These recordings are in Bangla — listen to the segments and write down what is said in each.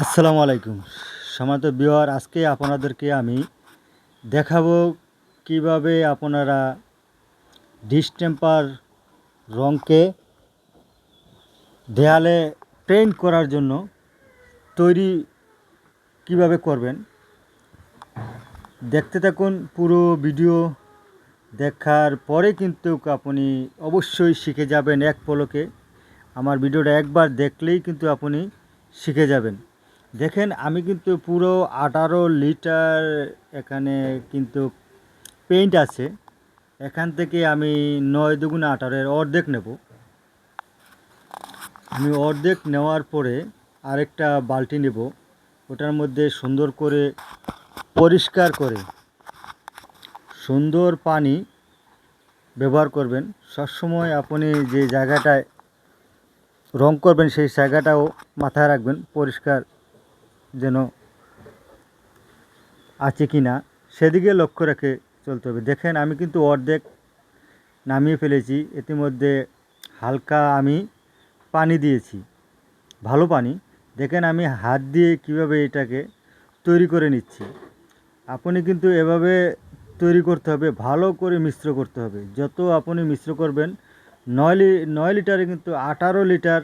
আসসালামু আলাইকুম সম্মানিত ভিউয়ার, আজকে আপনাদেরকে আমি দেখাবো কিভাবে আপনারা ডিস্টেম্পার রঙকে দেয়ালে পেইন্ট করার জন্য তৈরি কিভাবে করবেন। দেখতে থাকুন পুরো ভিডিও। দেখার পরে কিন্তু আপনি অবশ্যই শিখে যাবেন এক পলকে। আমার ভিডিওটা একবার দেখলেই কিন্তু আপনি শিখে যাবেন। দেখেন, আমি কিন্তু পুরো 18 লিটার এখানে কিন্তু পেইন্ট আছে। এখান থেকে আমি 9 × 2 = 18 অর্ধেক নেব। আমি অর্ধেক নেওয়ার পরে আরেকটা বালতি নেব, ওটার মধ্যে সুন্দর করে পরিষ্কার করে সুন্দর পানি ব্যবহার করবেন। সবসময় আপনি যে জায়গাটায় রং করবেন সেই জায়গাটাও মাথায় রাখবেন, পরিষ্কার যেন আছে কি না সেদিকে লক্ষ্য রেখে চলতে হবে। দেখেন, আমি কিন্তু অর্ধেক নামিয়ে ফেলেছি। ইতিমধ্যে হালকা আমি পানি দিয়েছি, ভালো পানি। দেখেন আমি হাত দিয়ে কিভাবে এটাকে তৈরি করে নিচ্ছি। আপনি কিন্তু এভাবে তৈরি করতে হবে, ভালো করে মিশ্র করতে হবে। যত আপনি মিশ্র করবেন 9 লিটারে কিন্তু 18 লিটার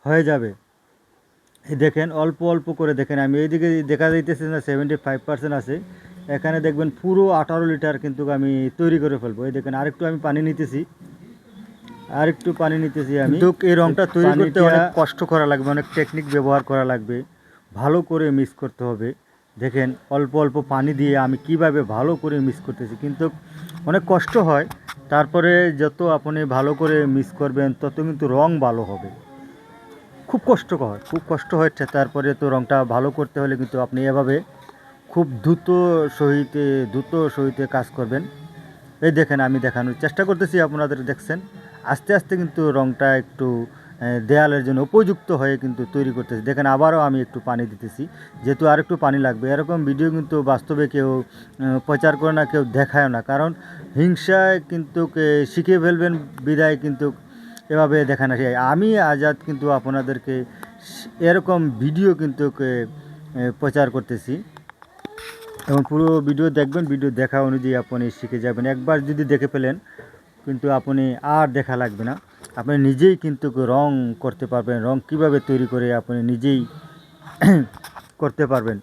হয়ে যাবে। এই দেখেন, অল্প অল্প করে দেখেন, আমি এইদিকে দেখা যাইতেছে না 75% আছে, এখানে দেখবেন পুরো 18 লিটার কিন্তু আমি তৈরি করে ফেলবো। এই দেখেন, আরেকটু আমি পানি নিতেছি, আরেকটু পানি নিতেছি। আমি কিন্তু এই রঙটা তৈরি করতে অনেক কষ্ট করা লাগবে, অনেক টেকনিক ব্যবহার করা লাগবে, ভালো করে মিক্স করতে হবে। দেখেন, অল্প অল্প পানি দিয়ে আমি কিভাবে ভালো করে মিক্স করতেছি, কিন্তু অনেক কষ্ট হয়। তারপরে যত আপনি ভালো করে মিক্স করবেন তত কিন্তু রং ভালো হবে। খুব কষ্ট হয়। তারপরে তো রঙটা ভালো করতে হলে কিন্তু আপনি এভাবে খুব দ্রুত সহিতে কাজ করবেন। এই দেখেন, আমি দেখানোর চেষ্টা করতেছি, আপনাদের দেখছেন। আস্তে আস্তে কিন্তু রঙটা একটু দেয়ালের জন্য উপযুক্ত হয়ে কিন্তু তৈরি করতেছি। দেখেন, আবারও আমি একটু পানি দিতেছি, যেহেতু আর একটু পানি লাগবে। এরকম ভিডিও কিন্তু বাস্তবে কেউ প্রচার করে না, কেউ দেখায় না, কারণ হিংসায় কিন্তু শিখে ফেলবেন বিদায় কিন্তু এভাবে দেখানো যায়। আমি আজাদ কিন্তু আপনাদেরকে এরকম ভিডিও কিন্তু প্রচার করতেছি, এবং পুরো ভিডিও দেখবেন। ভিডিও দেখা অনুযায়ী আপনি শিখে যাবেন। একবার যদি দেখে ফেলেন কিন্তু আপনি আর দেখা লাগবে না। আপনি নিজেই কিন্তু রং করতে পারবেন। রং কিভাবে তৈরি করে আপনি নিজেই করতে পারবেন।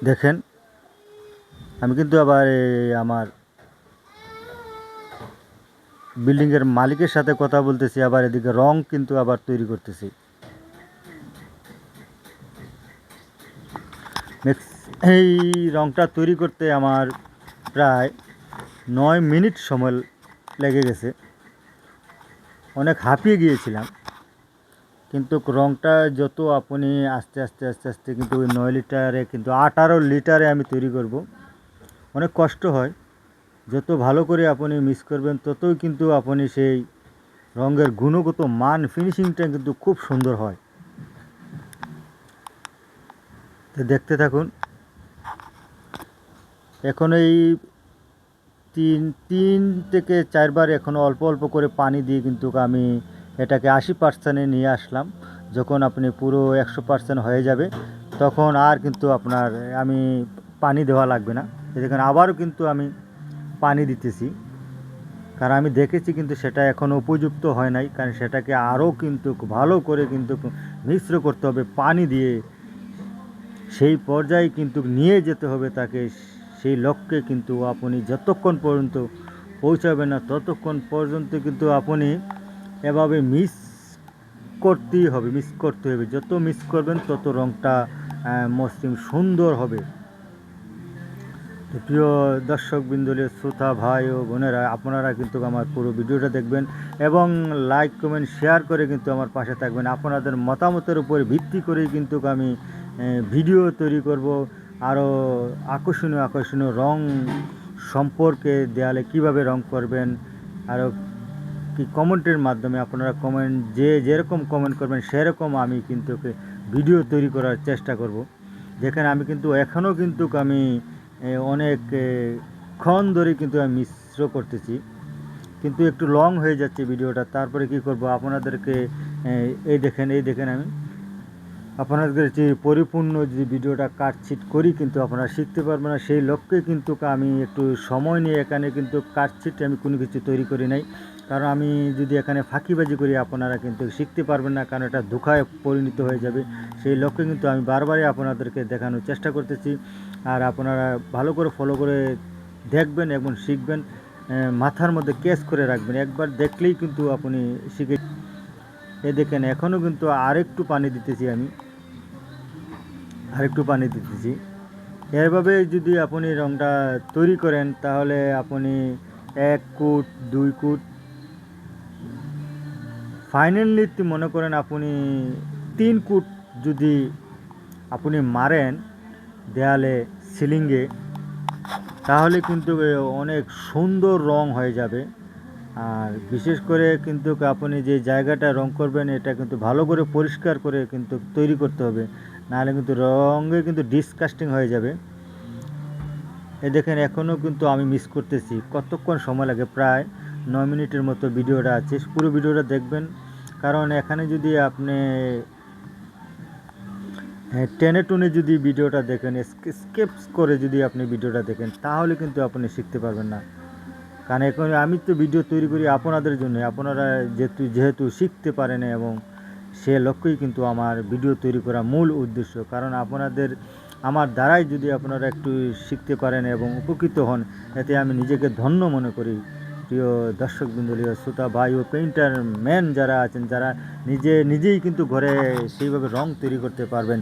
দেখেন, আমি কিন্তু আবার আমার বিল্ডিংয়ের মালিকের সাথে কথা বলতেছি, আবার এদিকে রং কিন্তু আবার তৈরি করতেছি। এই রংটা তৈরি করতে আমার প্রায় 9 মিনিট সময় লেগে গেছে। অনেক হাঁপিয়ে গিয়েছিলাম, কিন্তু রংটা যত আপনি আস্তে আস্তে আস্তে আস্তে কিন্তু ওই 9 লিটারে কিন্তু 18 লিটারে আমি তৈরি করব। অনেক কষ্ট হয়। যত ভালো করে আপনি মিক্স করবেন ততই কিন্তু আপনি সেই রঙের গুণগত মান, ফিনিশিংটা কিন্তু খুব সুন্দর হয়। তো দেখতে থাকুন। এখন এই তিন থেকে চারবার এখনও অল্প অল্প করে পানি দিয়ে কিন্তু আমি এটাকে 80%-এ নিয়ে আসলাম। যখন আপনি পুরো 100% হয়ে যাবে তখন আর কিন্তু আপনার আমি পানি দেওয়া লাগবে না। দেখুন, আবারও কিন্তু আমি পানি দিতেছি, কারণ আমি দেখেছি কিন্তু সেটা এখনও উপযুক্ত হয় নাই, কারণ সেটাকে আরও কিন্তু ভালো করে কিন্তু মিশ্র করতে হবে পানি দিয়ে। সেই পর্যায়ে কিন্তু নিয়ে যেতে হবে তাকে, সেই লক্ষ্যে কিন্তু আপনি যতক্ষণ পর্যন্ত পৌঁছাবেন না ততক্ষণ পর্যন্ত কিন্তু আপনি এভাবে মিক্স করতে হবে। যত মিক্স করবেন তত রঙটা মসৃণ সুন্দর হবে। তো প্রিয় দর্শকবৃন্দলে, শ্রোতা ভাই ও বোনেরা, আপনারা কিন্তু আমার পুরো ভিডিওটা দেখবেন এবং লাইক কমেন্ট শেয়ার করে কিন্তু আমার পাশে থাকবেন। আপনাদের মতামতের উপর ভিত্তি করেই কিন্তু আমি ভিডিও তৈরি করব। আরও আকর্ষণীয় রং সম্পর্কে, দেয়ালে কিভাবে রং করবেন, আরও কি কমেন্টের মাধ্যমে আপনারা যেরকম কমেন্ট করবেন সেরকম আমি কিন্তু ভিডিও তৈরি করার চেষ্টা করব। যেখানে আমি কিন্তু এখনও কিন্তু আমি অনেক ক্ষণ ধরে কিন্তু আমি মিশ্র করতেছি, কিন্তু একটু লং হয়ে যাচ্ছে ভিডিওটা। তারপরে কি করব, আপনাদেরকে এই দেখেন আমি আপনাদের যে পরিপূর্ণ যে ভিডিওটা কাটছিট করি কিন্তু আপনারা শিখতে পারবেন না, সেই লক্ষ্যে কিন্তু আমি একটু সময় নিয়ে এখানে কিন্তু কাটছিট আমি কোনো কিছু তৈরি করি নাই। কারণ আমি যদি এখানে ফাঁকিবাজি করি আপনারা কিন্তু শিখতে পারবেন না, কারণ এটা ধোঁকায় পরিণত হয়ে যাবে। সেই লক্ষ্যে কিন্তু আমি বারবারই আপনাদেরকে দেখানোর চেষ্টা করতেছি, আর আপনারা ভালো করে ফলো করে দেখবেন এবং শিখবেন, মাথার মধ্যে ক্যাচ করে রাখবেন। একবার দেখলেই কিন্তু আপনি শিখে। দেখেন এখনও কিন্তু আরেকটু পানি দিতেছি, আমি আরেকটু পানি দিতেছি। এভাবে যদি আপনি রঙটা তৈরি করেন তাহলে আপনি 1 কুট 2 কুট ফাইনালি মনে করেন আপনি 3 কুট যদি আপনি মারেন দেয়ালে সিলিংয়ে, তাহলে কিন্তু অনেক সুন্দর রং হয়ে যাবে। আর বিশেষ করে কিন্তু আপনি যে জায়গাটা রং করবেন এটা কিন্তু ভালো করে পরিষ্কার করে কিন্তু তৈরি করতে হবে, নাহলে কিন্তু রঙে কিন্তু ডিসকাস্টিং হয়ে যাবে। দেখেন এখনও কিন্তু আমি মিস করতেছি, কতক্ষণ সময় লাগে, প্রায় 9 মিনিটের মতো ভিডিওটা আছে। পুরো ভিডিওটা দেখবেন, কারণ এখানে যদি আপনি টেনে টুনে যদি ভিডিওটা দেখেন, স্কিপস করে যদি আপনি ভিডিওটা দেখেন, তাহলে কিন্তু আপনি শিখতে পারবেন না। কারণ এখন আমি তো ভিডিও তৈরি করি আপনাদের জন্য, আপনারা যেহেতু শিখতে পারেন, এবং সে লক্ষ্যই কিন্তু আমার ভিডিও তৈরি করা মূল উদ্দেশ্য। কারণ আপনাদের আমার দ্বারাই যদি আপনারা একটু শিখতে পারেন এবং উপকৃত হন, এতে আমি নিজেকে ধন্য মনে করি। প্রিয় দর্শকবৃন্দ, শ্রোতা ভাই ও পেইন্টার ম্যান যারা আছেন, যারা নিজেই কিন্তু ঘরে সেইভাবে রং তৈরি করতে পারবেন।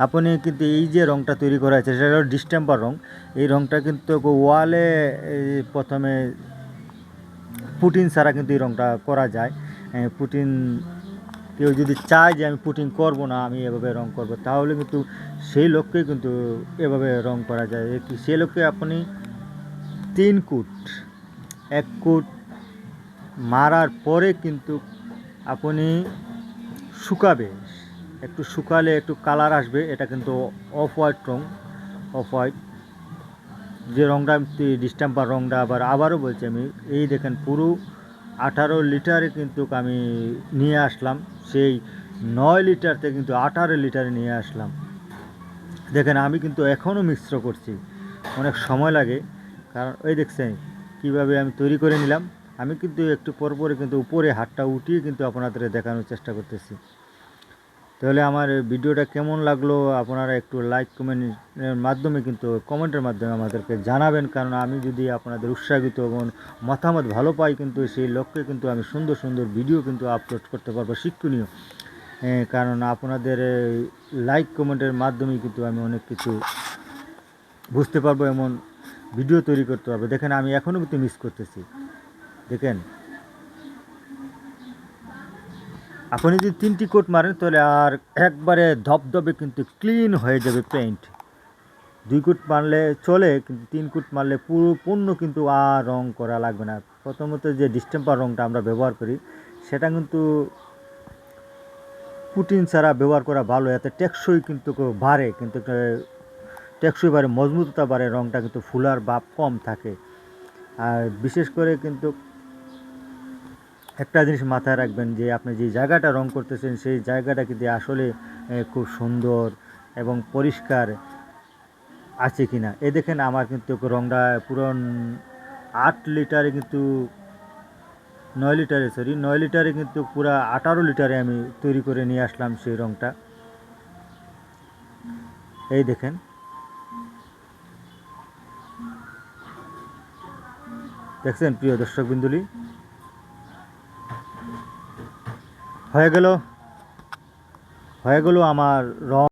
আপনি কিন্তু এই যে রংটা তৈরি করা আছে সেটা হলো ডিস্টেম্পার রং। এই রংটা কিন্তু ওয়ালে প্রথমে পুটিন ছাড়া কিন্তু এই রংটা করা যায়। পুটিন কেউ যদি চায় যে আমি পুটিং করব না, আমি এভাবে রং করব, তাহলে কিন্তু সেই লক্ষ্যে কিন্তু এভাবে রং করা যায়। সেই লক্ষ্যে আপনি 3 কুট 1 কুট মারার পরে কিন্তু আপনি শুকাবে, একটু শুকালে একটু কালার আসবে, এটা কিন্তু অফ হোয়াইট রং। অফ হোয়াইট যে রংটা ডিস্টেম্পার রংটা আবারও বলছি আমি, এই দেখেন পুরো 18 লিটারে কিন্তু আমি নিয়ে আসলাম, সেই 9 লিটার থেকে কিন্তু 18 লিটারে নিয়ে আসলাম। দেখেন আমি কিন্তু এখনও মিশ্র করছি, অনেক সময় লাগে। কারণ ওই দেখছেন কীভাবে আমি তৈরি করে নিলাম। আমি কিন্তু একটু পরে কিন্তু উপরে হাতটা উঠিয়ে কিন্তু আপনাদের দেখানোর চেষ্টা করতেছি। তাহলে আমার ভিডিওটা কেমন লাগলো আপনারা একটু লাইক কমেন্টের মাধ্যমে কিন্তু কমেন্টের মাধ্যমে আমাদেরকে জানাবেন, কারণ আমি যদি আপনাদের উৎসাহিত এবং মতামত ভালো পাই কিন্তু সেই লক্ষ্যে কিন্তু আমি সুন্দর সুন্দর ভিডিও কিন্তু আপলোড করতে পারবো শিক্ষণীয়। কারণ আপনাদের লাইক কমেন্টের মাধ্যমেই কিন্তু আমি অনেক কিছু বুঝতে পারবো, এমন ভিডিও তৈরি করতে পারবো। দেখেন আমি এখনও কিন্তু মিস করতেছি। দেখেন আপনি যদি 3টি কোট মারেন তাহলে আর একবারে ধবধবে কিন্তু ক্লিন হয়ে যাবে পেইন্ট। 2 কোট মারলে চলে, কিন্তু 3 কোট মারলে পূর্ণ কিন্তু আর রং করা লাগবে না। প্রথমত যে ডিস্টেম্পার রংটা আমরা ব্যবহার করি সেটা কিন্তু পুটিন ছাড়া ব্যবহার করা ভালো, এতে টেকসই কিন্তু বাড়ে, কিন্তু টেকসই বাড়ে, মজবুততা বাড়ে, রংটা কিন্তু ফুলার ভাব কম থাকে। আর বিশেষ করে কিন্তু একটা জিনিস মাথায় রাখবেন যে আপনি যে জায়গাটা রং করতেছেন সেই জায়গাটা কিন্তু আসলে খুব সুন্দর এবং পরিষ্কার আছে কি না। দেখেন আমার কিন্তু রংটা পুরো 8 লিটারে কিন্তু 9 লিটারে কিন্তু পুরো 18 লিটারে আমি তৈরি করে নিয়ে আসলাম সেই রংটা। এই দেখেন দেখছেন প্রিয় দর্শক বিন্দুলি, হয়ে গেল আমার রং।